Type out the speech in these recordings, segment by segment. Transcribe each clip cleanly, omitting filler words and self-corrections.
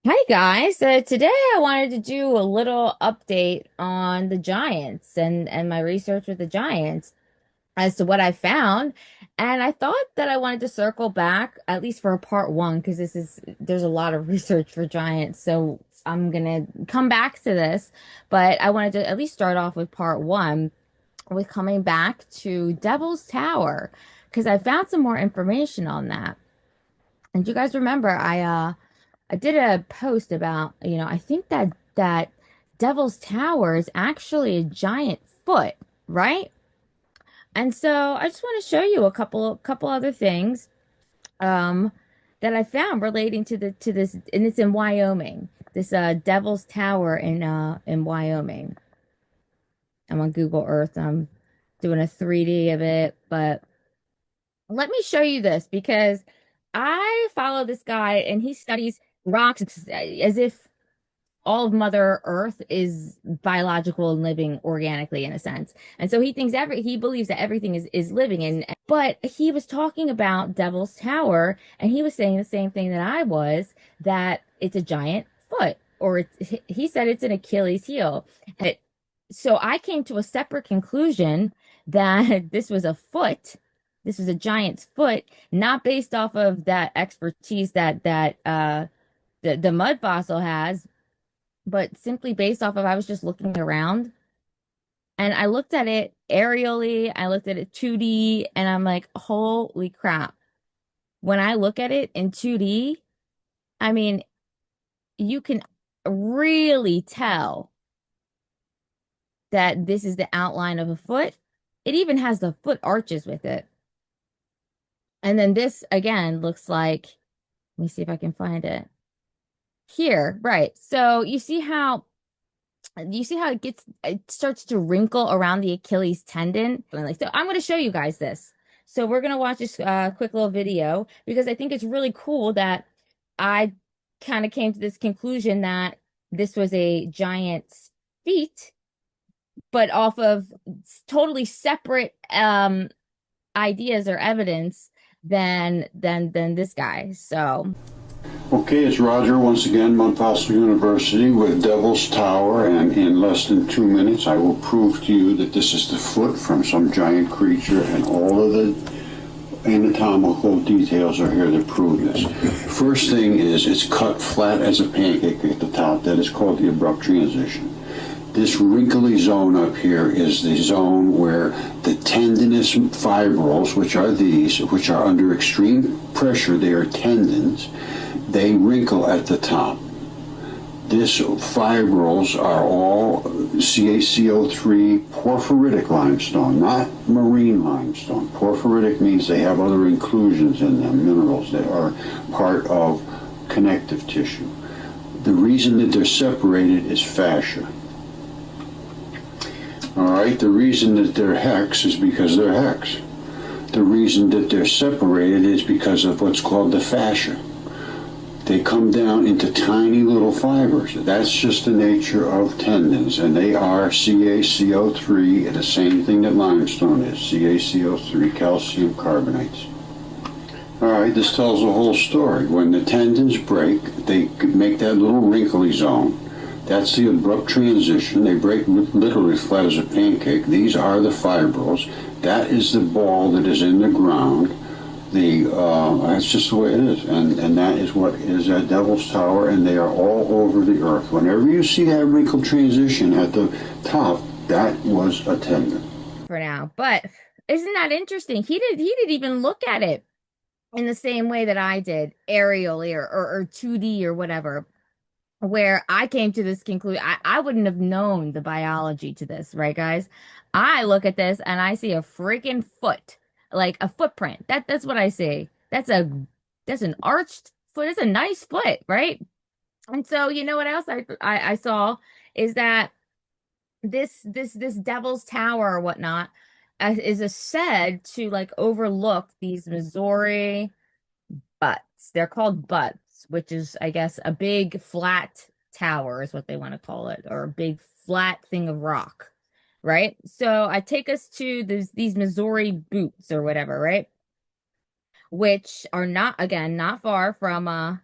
Hi guys. Today I wanted to do a little update on the Giants and my research with the Giants as to what I found. And I thought that I wanted to circle back at least for a part one because there's a lot of research for Giants. So I'm gonna come back to this, but I wanted to at least start off with part one with coming back to Devil's Tower because I found some more information on that. And you guys remember I did a post about, I think that Devil's Tower is actually a giant foot, right? And so I just want to show you a couple other things that I found relating to this, and it's in Wyoming. This Devil's Tower in Wyoming. I'm on Google Earth. I'm doing a 3D of it, but let me show you this because I follow this guy and he studies rocks as if all of Mother Earth is biological and living organically in a sense. And so he believes that everything is living but he was talking about Devil's Tower and he was saying the same thing that I was, that it's a giant foot, or he said it's an Achilles heel. It, so I came to a separate conclusion that this was a foot. This was a giant's foot, not based off of that expertise that the mud fossil has, but simply based off of I was just looking around and I looked at it aerially, I looked at it 2D, and I'm like, holy crap. When I look at it in 2D, I mean, you can really tell that this is the outline of a foot. It even has the foot arches with it. And then this again looks like, let me see if I can find it here. Right. So you see how it starts to wrinkle around the Achilles tendon. So I'm going to show you guys this. So we're going to watch this quick little video because I think it's really cool that I kind of came to this conclusion that this was a giant's feet, but off of totally separate ideas or evidence than this guy. So Okay, it's Roger once again, Mount Fossil University with Devil's Tower, and in less than 2 minutes I will prove to you that this is the foot from some giant creature, and all of the anatomical details are here to prove this. First thing is it's cut flat as a pancake at the top. That is called the abrupt transition. This wrinkly zone up here is the zone where the tendinous fibrils, which are these, which are under extreme pressure, they are tendons, they wrinkle at the top. These fibrils are all CaCO3 porphyritic limestone, not marine limestone. Porphyritic means they have other inclusions in them, minerals that are part of connective tissue. The reason that they're separated is fascia. All right, the reason that they're hex is because they're hex. The reason that they're separated is because of what's called the fascia. They come down into tiny little fibers. That's just the nature of tendons, and they are CaCO3, the same thing that limestone is, CaCO3, calcium carbonates. All right, this tells the whole story. When the tendons break, they make that little wrinkly zone. That's the abrupt transition. They break literally flat as a pancake. These are the fibrils. That is the ball that is in the ground. That's just the way it is, and that is what is at Devil's Tower, and they are all over the earth. Whenever you see that wrinkled transition at the top, that was a tendon. for now, but isn't that interesting? He didn't even look at it in the same way that I did, aerially or 2D or whatever, where I came to this conclusion. I wouldn't have known the biology to this, right, guys? I look at this and I see a freaking foot, like a footprint. That's what I see. That's an arched foot. That's a nice foot, right? And so you know what else I saw is that this Devil's Tower or whatnot is a said to like overlook these Missouri butts. They're called butts, which is, I guess, a big flat tower is what they want to call it, or a big flat thing of rock, right? So I take us to these Missouri Buttes or whatever, right? Which are not, again, not far from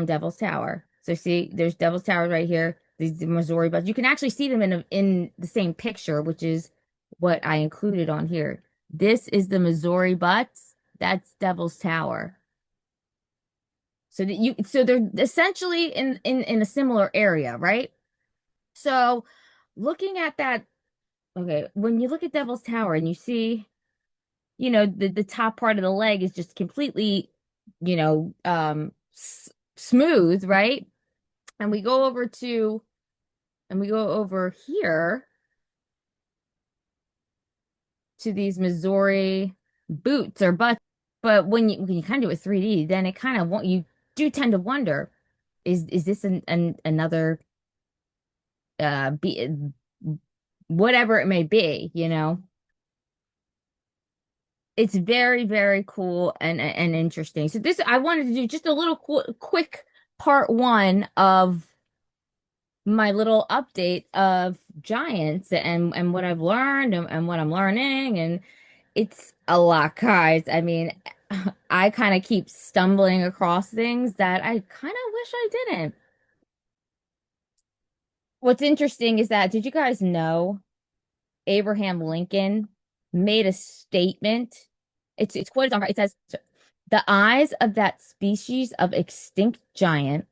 Devil's Tower. So see, there's Devil's Tower right here. These the Missouri butts. You can actually see them in the same picture, which is what I included on here. This is the Missouri butts. That's Devil's Tower. So they're essentially in a similar area, right? So looking at that, okay, when you look at Devil's Tower and you see, the top part of the leg is just completely, smooth, right? And we go over here to these Missouri boots or butts. But when you kind of do it 3D, then it kind of you do tend to wonder, is this another be whatever it may be, It's very, very cool and interesting. So this I wanted to do just a little quick part one of my little update of giants and what I've learned and what I'm learning. And it's a lot, guys. I mean, I kind of keep stumbling across things that I kind of wish I didn't. What's interesting is that, did you guys know Abraham Lincoln made a statement? It's quoted on, it says, the eyes of that species of extinct giant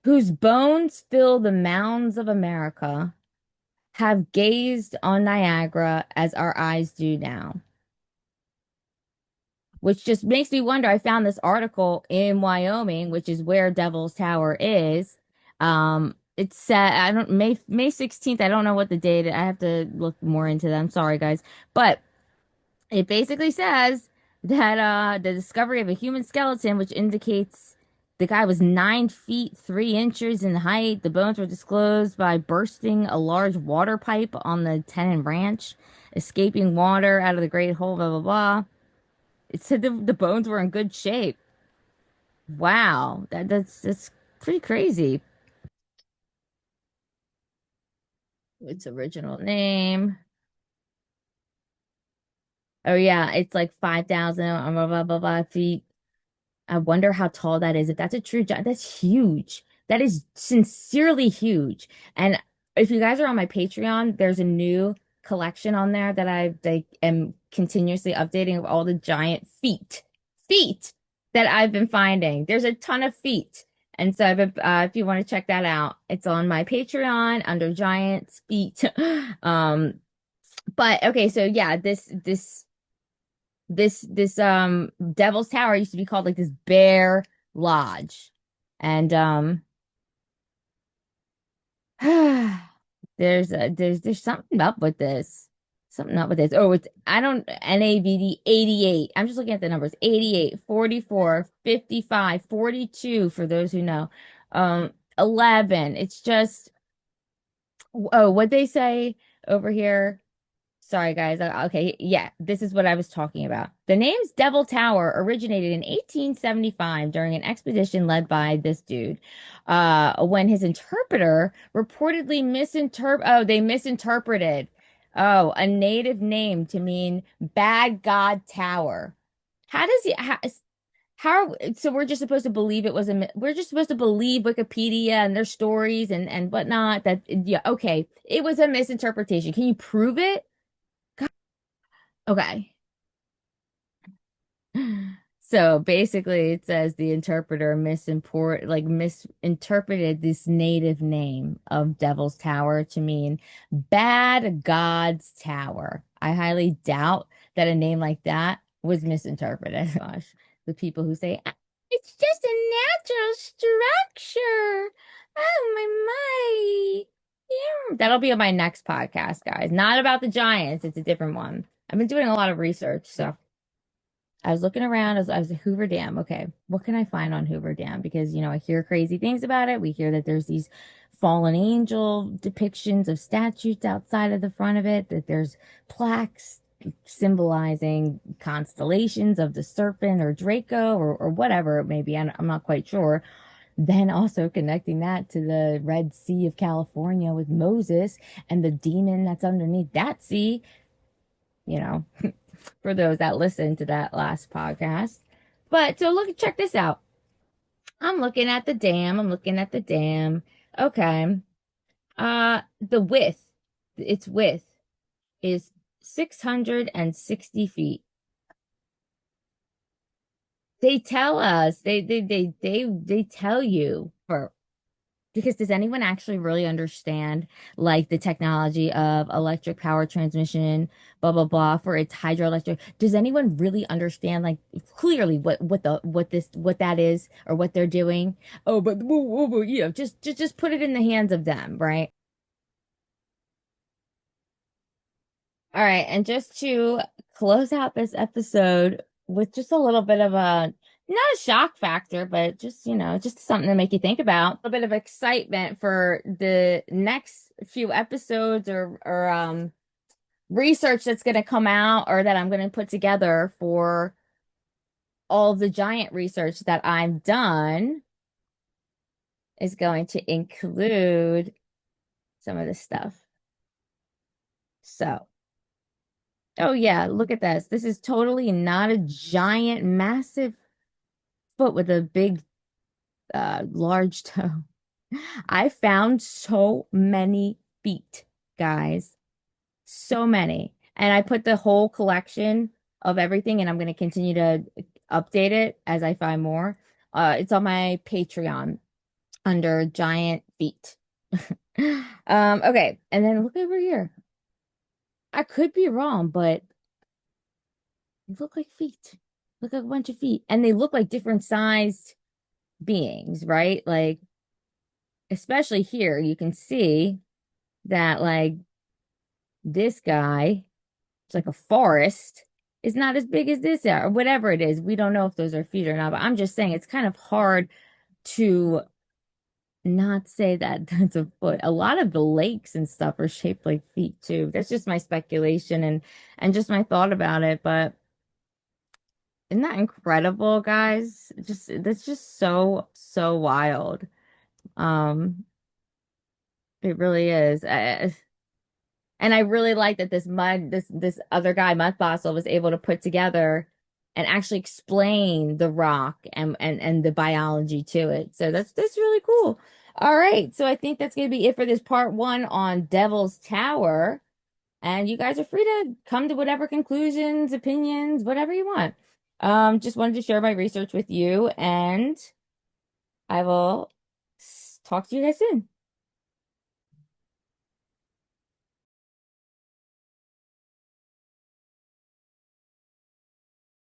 whose bones fill the mounds of America have gazed on Niagara as our eyes do now. Which just makes me wonder. I found this article in Wyoming, which is where Devil's Tower is. It said, I don't, May 16th. I don't know what the date. I have to look more into them. Sorry, guys. But it basically says that the discovery of a human skeleton, which indicates the guy was 9 feet 3 inches in height. The bones were disclosed by bursting a large water pipe on the Tenon Ranch, escaping water out of the Great Hole, blah blah blah. It said the bones were in good shape. Wow, that's pretty crazy. Its original name. Oh yeah, it's like 5,000 blah, blah, blah, blah feet. I wonder how tall that is. If that's a true giant, that's huge. That is sincerely huge. And if you guys are on my Patreon, there's a new collection on there that am continuously updating of all the giant feet that I've been finding. There's a ton of feet. And so if you want to check that out, it's on my Patreon under giant feet. But okay, so yeah, this Devil's Tower used to be called like this Bear Lodge. And there's something up with this. Something up with this. Oh, it's I don't NAVD 88. I'm just looking at the numbers. 88, 44, 55, 42 for those who know. 11. It's just what they say over here. Sorry, guys. Okay, yeah, this is what I was talking about. The name's Devil Tower originated in 1875 during an expedition led by this dude. When his interpreter reportedly they misinterpreted. Oh, a native name to mean Bad God Tower. How does he, so we're just supposed to believe we're just supposed to believe Wikipedia and their stories and whatnot that, yeah, okay, it was a misinterpretation. Can you prove it? Okay. So basically, it says the interpreter misinterpreted this native name of Devil's Tower to mean Bad God's Tower. I highly doubt that a name like that was misinterpreted. Gosh, the people who say, "Ah, it's just a natural structure." Oh my. Yeah, that'll be on my next podcast, guys. Not about the Giants. It's a different one. I've been doing a lot of research, so. I was looking around. I was at Hoover Dam. Okay, what can I find on Hoover Dam? Because, I hear crazy things about it. We hear that there's these fallen angel depictions of statues outside of the front of it, that there's plaques symbolizing constellations of the serpent or Draco or whatever it may be. I'm not quite sure. Then also connecting that to the Red Sea of California with Moses and the demon that's underneath that sea, you know for those that listened to that last podcast. But so look, check this out. I'm looking at the dam. I'm looking at the dam. Okay. The width, its width is 660 feet. They tell us, they tell you for because does anyone actually really understand like the technology of electric power transmission, blah blah blah, for its hydroelectric? Does anyone really understand like clearly what that is or what they're doing? Oh, but woo, woo, woo, just put it in the hands of them, right? All right, and just to close out this episode with just a little bit of a not a shock factor, but just, just something to make you think about. A little bit of excitement for the next few episodes or research that's going to come out or that I'm going to put together for all the giant research that I've done is going to include some of this stuff. So, oh yeah, look at this. This is totally not a giant, massive foot with a big, large toe. I found so many feet, guys. So many. And I put the whole collection of everything, and I'm going to continue to update it as I find more. It's on my Patreon under giant feet. Okay. And then look over here. I could be wrong, but they look like feet. Look like a bunch of feet. And they look like different sized beings, right? Like, especially here, you can see that, like, this guy, it's like a forest, is not as big as this or whatever it is. We don't know if those are feet or not, but I'm just saying it's kind of hard to not say that that's a foot. A lot of the lakes and stuff are shaped like feet too. That's just my speculation and just my thought about it. But isn't that incredible, guys? Just that's just so wild. Um, it really is. And I really like that this other guy, Mud Fossil, was able to put together and actually explain the rock and the biology to it. So that's really cool. All right, so I think that's gonna be it for this part one on Devil's Tower. And you guys are free to come to whatever conclusions, opinions, whatever you want. Just wanted to share my research with you, and I will talk to you guys soon.